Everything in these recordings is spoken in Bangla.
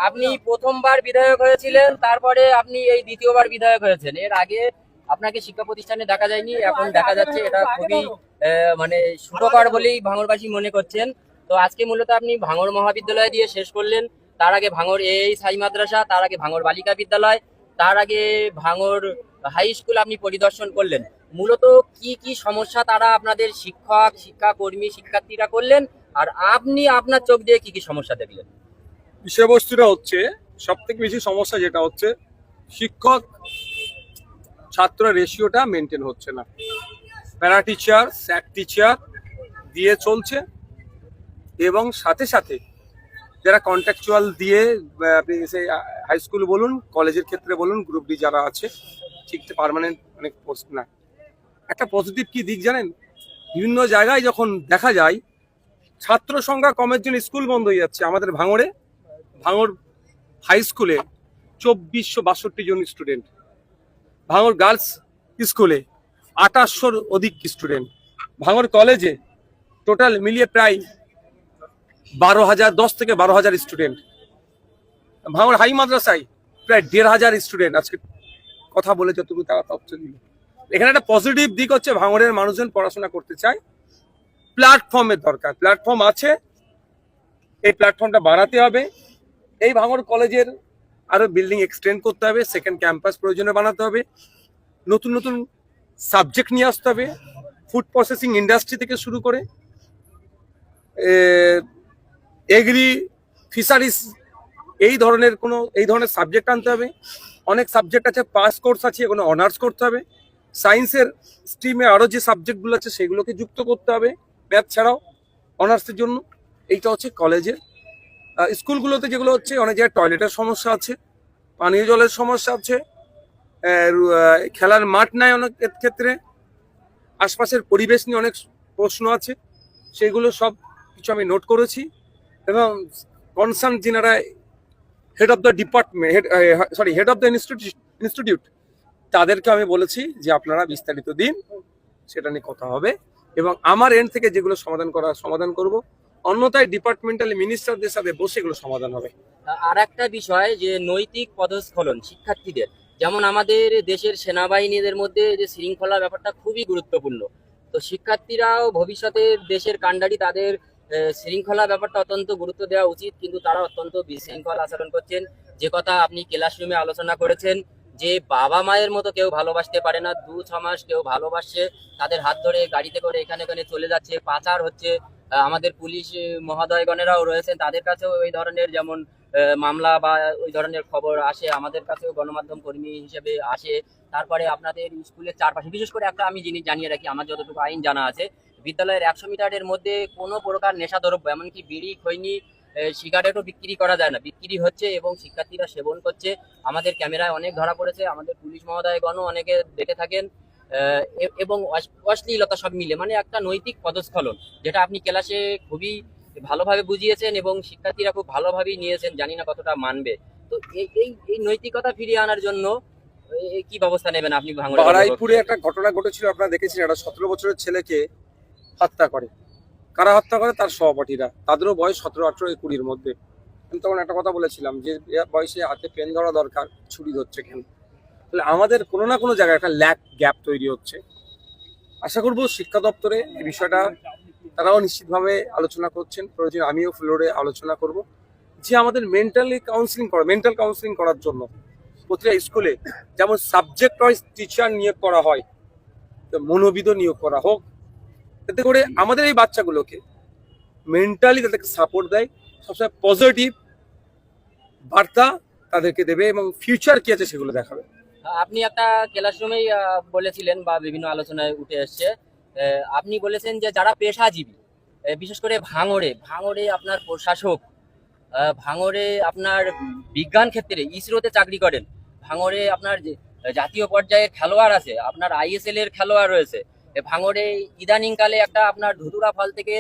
আপনি প্রথমবার বিধায়ক হয়েছিলেন, তারপরে আপনি এই দ্বিতীয়বার বিধায়ক হয়েছেন। এর আগে আপনাকে শিক্ষা প্রতিষ্ঠানে দেখা যায়নি, এখন দেখা যাচ্ছে। এটা খুবই মানে সুখকর বলেই ভাঙড়বাসী মনে করছেন। তো আজকে মূলত আপনি ভাঙড় মহাবিদ্যালয় দিয়ে শেষ করলেন, তার আগে ভাঙড় সাই মাদ্রাসা, তার আগে ভাঙড় বালিকা বিদ্যালয়, তার আগে ভাঙড় হাই স্কুল আপনি পরিদর্শন করলেন। মূলত কি কি সমস্যা তারা আপনাদের শিক্ষক, শিক্ষাকর্মী, শিক্ষার্থীরা করলেন, আর আপনি আপনার চোখ দিয়ে কি কি সমস্যা দেখলেন? বিষয়বস্তুটা হচ্ছে সব থেকে বেশি সমস্যা যেটা হচ্ছে শিক্ষক ছাত্র রেশিওটা মেনটেন হচ্ছে না। প্যারা টিচার, স্যাক টিচার দিয়ে চলছে, এবং সাথে সাথে যারা কন্ট্রাকচুয়াল দিয়ে আপনি সেই হাই স্কুল বলুন, কলেজের ক্ষেত্রে বলুন, গ্রুপ ডি যারা আছে, ঠিক পার্মানেন্ট অনেক পোস্ট না। একটা পজিটিভ কি দিক জানেন, বিভিন্ন জায়গায় যখন দেখা যায় ছাত্র সংখ্যা কমের জন্য স্কুল বন্ধ হয়ে যাচ্ছে। আমাদের ভাঙড়ে, ভাঙড় হাই স্কুলে 2462 জন স্টুডেন্ট, ভাঙড় গার্লস স্কুলে 2800-র অধিক স্টুডেন্ট, ভাঙড় কলেজে টোটাল মিলিয়ে প্রায় 10 থেকে 12,000 স্টুডেন্ট, ভাঙড় হাই মাদ্রাসায় প্রায় 1,500 স্টুডেন্ট। আজকে কথা বলে যতটুকু তারা তথ্য দিল, এখানে একটা পজিটিভ দিক হচ্ছে ভাঙড়ের মানুষজন পড়াশোনা করতে চায়। প্ল্যাটফর্মের দরকার, প্ল্যাটফর্ম আছে, এই প্ল্যাটফর্মটা বাড়াতে হবে। এই ভাঙড় কলেজের আরো বিল্ডিং এক্সটেন্ড করতে হবে, সেকেন্ড ক্যাম্পাস প্রয়োজনে বানাতে হবে, নতুন নতুন সাবজেক্ট নিয়ে আসতে হবে, ফুড প্রসেসিং ইন্ডাস্ট্রি থেকে শুরু করে এগ্রি, ফিশারিজ, এই ধরনের সাবজেক্ট আনতে হবে। অনেক সাবজেক্ট আছে, পাস কোর্স আছে, এগুলো অনার্স করতে হবে। সায়েন্সের স্ট্রিমে আরো যে সাবজেক্টগুলো আছে সেগুলোকে যুক্ত করতে হবে ম্যাথ ছাড়াও অনার্সের জন্য। এইটা হচ্ছে কলেজের। স্কুলগুলোতে যেগুলো হচ্ছে, অনেক জায়গায় টয়লেটের সমস্যা আছে, পানীয় জলের সমস্যা আছে, খেলার মাঠ নাই অনেক ক্ষেত্রে, আশপাশের পরিবেশ নিয়ে অনেক প্রশ্ন আছে। সেগুলো সব কিছু আমি নোট করেছি, এবং কনসার্ন যিনারা head of the department, head of the institute, তাদেরকে আমি বলেছি যে আপনারা বিস্তারিত দিন, সেটা নিয়ে কথা হবে, এবং আমার এন্ড থেকে যেগুলো সমাধান করব। অন্যথায় ডিপার্টমেন্টাল মিনিস্টারদের সাথে বসে এগুলো সমাধান হবে। আর একটা বিষয়, যে নৈতিক পদস্খলন শিক্ষার্থীদের, যেমন আমাদের দেশের সেনাবাহিনীদের মধ্যে যে শৃঙ্খলা ব্যাপারটা খুবই গুরুত্বপূর্ণ। তো শিক্ষার্থীরাও ভবিষ্যতে দেশের কাণ্ডারি, তাদের শৃঙ্খলা ব্যাপারটা অত্যন্ত গুরুত্ব দেওয়া উচিত, কিন্তু তারা অত্যন্ত বিশৃঙ্খল আচরণ করছেন। যে কথা আপনি ক্লাসরুমে আলোচনা করেছেন, যে বাবা মায়ের মতো কেউ ভালোবাসতে পারে না, 2-6 মাস কেউ ভালোবাসছে, তাদের হাত ধরে গাড়িতে করে এখানে এখানে চলে যাচ্ছে, পাচার হচ্ছে। আমাদের পুলিশ মহোদয়গণেরাও রয়েছেন, তাদের কাছেও এই ধরনের যেমন মামলা বা ওই ধরনের খবর আসে, আমাদের কাছেও গণমাধ্যম কর্মী হিসেবে আসে। তারপরে আপনাদের স্কুলের চারপাশে, বিশেষ করে একটা আমি জিনিস জানিয়ে রাখি, আমার যতটুকু আইন জানা আছে, বিদ্যালয়ের 100 মিটারের মধ্যে কোনো প্রকার নেশাদ্রব্য, এমনকি বিড়ি, খৈনি, সিগারেটও বিক্রি করা যায় না, বিক্রি হচ্ছে এবং শিক্ষার্থীরা সেবন করছে। আমাদের ক্যামেরায় অনেক ধরা পড়েছে, আমাদের পুলিশ মহোদয়গণও অনেকে দেখে থাকেন। এবং অশ্লীলতা সব মিলে মানে একটা নৈতিক পদস্খলন, যেটা আপনি ক্লাসে খুবই ভালোভাবে বুঝিয়েছেন এবং শিক্ষার্থীরা খুব ভালোভাবেই নিয়েছেন, জানি না কতটা মানবে। তো এই নৈতিকতা ফিরিয়ে আনার জন্য কি ব্যবস্থা নেবেন আপনি ভাঙড়ে? বারাইপুরে একটা ঘটনা ঘটেছিল, আপনারা দেখেছেন, একটা 17 বছরের ছেলেকে হত্যা করে। কারা হত্যা করে? তার সহপাঠীরা। তাদেরও বয়স 17, 18, 20-র মধ্যে। আমি তখন একটা কথা বলেছিলাম যে বয়সে হাতে পেন ধরা দরকার, ছুরি ধরছে কেন? তাহলে আমাদের কোনো না কোনো জায়গায় একটা গ্যাপ তৈরি হচ্ছে। আশা করব শিক্ষা দপ্তরে এই বিষয়টা তারাও নিশ্চিতভাবে আলোচনা করছেন, প্রয়োজন আমিও ফ্লোরে আলোচনা করব, যে আমাদের মেন্টাল কাউন্সিলিং করার জন্য প্রতিটা স্কুলে যেমন সাবজেক্ট ওয়াইজ টিচার নিয়োগ করা হয়, তো মনোবিদও নিয়োগ করা হোক, এতে করে আমাদের এই বাচ্চাগুলোকে মেন্টালি তাদেরকে সাপোর্ট দেয়, সবসময় পজিটিভ বার্তা তাদেরকে দেবে, এবং ফিউচার কি আছে সেগুলো দেখাবে। আপনি একটা ক্লাসরুমেই বলেছিলেন বা বিভিন্ন আলোচনায় উঠে এসছে, আপনি বলেছেন যে যারা পেশাজীবী, বিশেষ করে ভাঙড়ে আপনার প্রশাসক, ভাঙড়ে আপনার বিজ্ঞান ক্ষেত্রে ইসরোতে চাকরি করেন, ভাঙড়ে আপনার যে জাতীয় পর্যায়ের খেলোয়াড় আছে, আপনার আইএসএল এর খেলোয়াড় রয়েছে, ভাঙড়ে ইদানিংকালে একটা আপনার ধুতুরা ফল থেকে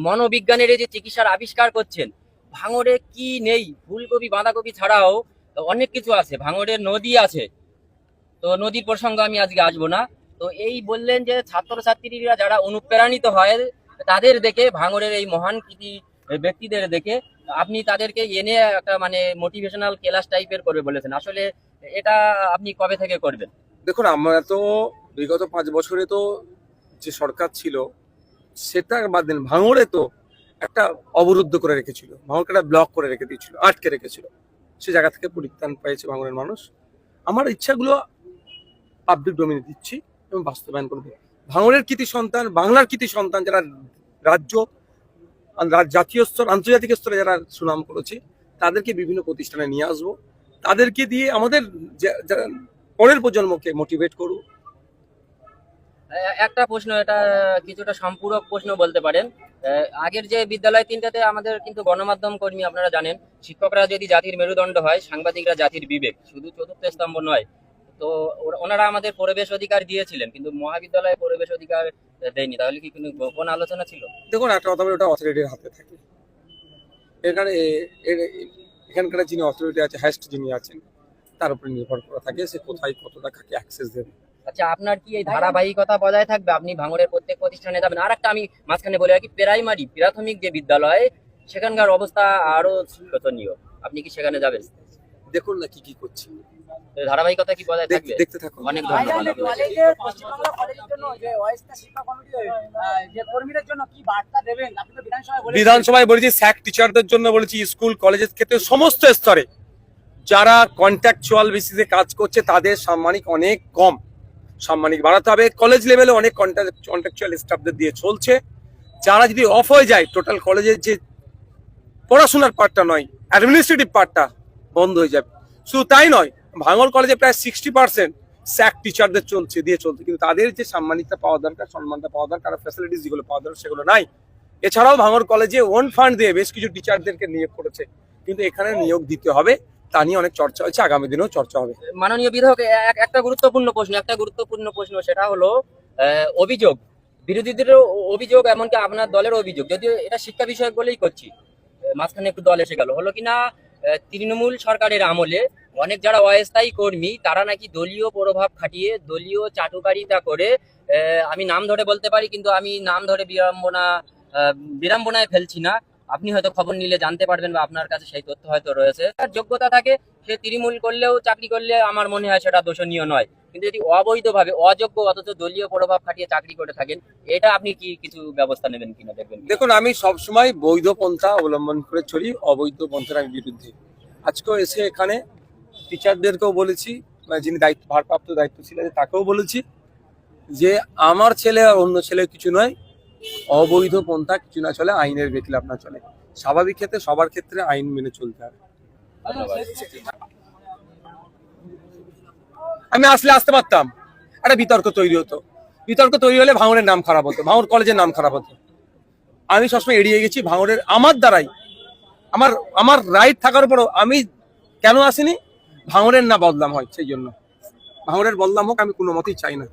মনোবিজ্ঞানের যে চিকিৎসার আবিষ্কার করছেন। ভাঙড়ে কি নেই? ফুলকপি, বাঁধাকপি ছাড়াও অনেক কিছু আছে, ভাঙড়ের নদী আছে। তো নদীর প্রসঙ্গ আমি আজকে আসবো না। তো এই বললেন যে ছাত্রছাত্রীরা যারা অনুপ্রাণিত হয় তাদের দেখে, ভাঙড়ের এই মহান কৃতি ব্যক্তিদের দেখে, আপনি তাদেরকে এনে একটা মানে মোটিভেশনাল ক্লাস টাইপের করবে বলেছেন, আসলে এটা আপনি কবে থেকে করবেন? দেখুন, আমরা তো বিগত 5 বছরে তো যে সরকার ছিল সেটা বাদ দিন, ভাঙড়ে তো একটা অবরুদ্ধ করে রেখেছিল, ভাঙড়কে একটা ব্লক করে রেখে দিয়েছিল, আটকে রেখেছিল। সে জায়গা থেকে পরিত্রাণ পেয়েছে ভাঙড়ের মানুষ। আমার ইচ্ছাগুলো পাবলিক ডোমেনে দিচ্ছি এবং বাস্তবায়ন করবো। ভাঙড়ের কৃতি সন্তান, বাংলার কৃতি সন্তান যারা রাজ্য, জাতীয় স্তর, আন্তর্জাতিক স্তরে যারা সুনাম করেছে, তাদেরকে বিভিন্ন প্রতিষ্ঠানে নিয়ে আসবো। তাদেরকে দিয়ে আমাদের যারা পরের প্রজন্মকে মোটিভেট করবো। একটা প্রশ্ন, এটা কিছুটা সম্পূরক প্রশ্ন বলতে পারেন। আগের যে বিদ্যালয় তিনটাতে আমাদের কিন্তু গণমাধ্যম কর্মী, আপনারা জানেন, শিক্ষকরা যদি জাতির মেরুদণ্ড হয়, সাংবাদিকরা জাতির বিবেক, শুধু চতুর্থ স্তম্ভ নয়। তো ওনারা আমাদের পরিবেশ অধিকার দিয়েছিলেন, কিন্তু মহাবিদ্যালয়ে পরিবেশ অধিকার দেয়নি। তাহলে কি কোনো গোপন আলোচনা ছিল? দেখুন, একটা কথা বলে, ওটা অথরিটির হাতে থাকে। এখানে এখানকার যিনি অথরিটি আছে, হাইস্ট যিনি আছেন, তার উপরে নির্ভর করা থাকে সে কোথায় কতটা কাকে অ্যাক্সেস দেবে। আচ্ছা, আপনার কি এই ধারাবাহিকতা বজায় থাকবে? আপনি ভাঙড়ের প্রত্যেক প্রতিষ্ঠানে যাবেন? আর একটা আমি মাঝখানে বলে রাখি, প্রাইমারি প্রাথমিক যে বিদ্যালয়, সেখানকার অবস্থা আরো শোচনীয়। আপনি কি সেখানে যাবেন? দেখুন না কি কি করছি, ধারাবাহিকতা কি বজায় থাকবে? দেখতে থাকুন। অনেক ধন্যবাদ আপনাকে। কলেজের পশ্চিমবাংলা কলেজের জন্য যে অস্থায়ী শিক্ষা কমিটি যে কর্মীদের জন্য কি বার্তা দেবেন? আপনি তো বিধানসভায় বলেছেন। বিধানসভায় বলেছি, স্যাক টিচারদের জন্য বলেছি, স্কুল কলেজের ক্ষেত্রে সমস্ত স্তরে যারা কন্ট্রাকচুয়াল বেসিসে কাজ করছে তাদের সাম্মানিক অনেক কম, সাম্মানিক বাড়াতে হবে। কলেজ লেভেলে অনেক কন্ট্রাকচুয়াল স্টাফদের দিয়ে চলছে। যারা যদি অফ হয়ে যায়, টোটাল কলেজের যে পড়াশোনার পার্টটা নয়, অ্যাডমিনিস্ট্রেটিভ পার্টটা বন্ধ হয়ে যাবে। শুধু তাই নয়, ভাঙড় কলেজে প্রায় 60% স্যাক টিচারদের চলছে, কিন্তু তাদের যে সম্মানিতা পাওয়া দরকার, সম্মানটা পাওয়া দরকার, ফ্যাসিলিটিস যেগুলো পাওয়া দরকার সেগুলো নাই। এছাড়াও ভাঙড় কলেজে ওন ফান্ড দিয়ে বেশ কিছু টিচারদেরকে নিয়োগ করেছে, কিন্তু এখানে নিয়োগ দিতে হবে, তা নিয়ে অনেক চর্চা হচ্ছে, আগামী দিনেও চর্চা হবে। মাননীয় বিধায়ক, একটা গুরুত্বপূর্ণ প্রশ্ন, সেটা হলো অভিযোগ, বিরোধীদেরও অভিযোগ, এমনকি আপনার দলের অভিযোগ, যদিও এটা শিক্ষা বিষয়ক বলেই করছি, মাঝখানে একটু দল এসে গেল, হলো কিনা তৃণমূল সরকারের আমলে অনেক যারা অস্থায়ী কর্মী, তারা নাকি দলীয় প্রভাব খাটিয়ে, দলীয় চাটুকারিতা করে, আমি নাম ধরে বলতে পারি, কিন্তু আমি নাম ধরে বিড়ম্বনায় ফেলছি না, আপনি হয়তো খবর নিলে জানতে পারবেন, বা আপনার কাছে সেই তথ্য হয়তো রয়েছে। তার যোগ্যতা থাকে, সে তৃণমূল করলেও, চাকরি করলে আমার মনে হয় সেটা দোষণীয় নয়। কিন্তু যদি অবৈধভাবে, অযোগ্য, অথচ দলীয় প্রভাব খাটিয়ে চাকরি করে থাকেন, এটা আপনি কি কিছু ব্যবস্থা নেবেন কিনা, দেখবেন কিনা? দেখুন, আমি সবসময় বৈধ পন্থা অবলম্বন করে চলি, অবৈধ পন্থার আমি বিরুদ্ধে। আজকেও এসে এখানে টিচারদেরকেও বলেছি, যিনি ভারপ্রাপ্ত দায়িত্ব ছিলেন তাকেও বলেছি যে আমার ছেলে আর অন্য ছেলে কিছু নয়, অবৈধ পন্থা কিছু না চলে, আইনের বেখিলাফ না চলে। স্বাভাবিক ক্ষেত্রে সবার ক্ষেত্রে আইন মেনে চলতে হবে। আমি আসতে পারতাম, একটা বিতর্ক তৈরি হতো, বিতর্ক তৈরি হলে ভাঙড়ের নাম খারাপ হতো, ভাঙড় কলেজের নাম খারাপ হতো। আমি সবসময় এড়িয়ে গেছি ভাঙড়ের, আমার দ্বারাই, আমার রাইট থাকার উপরও আমি কেন আসিনি, ভাঙড়ের না বদনাম হয়, সেই জন্য। ভাঙড়ের বদনাম হোক আমি কোনো মতেই চাই না।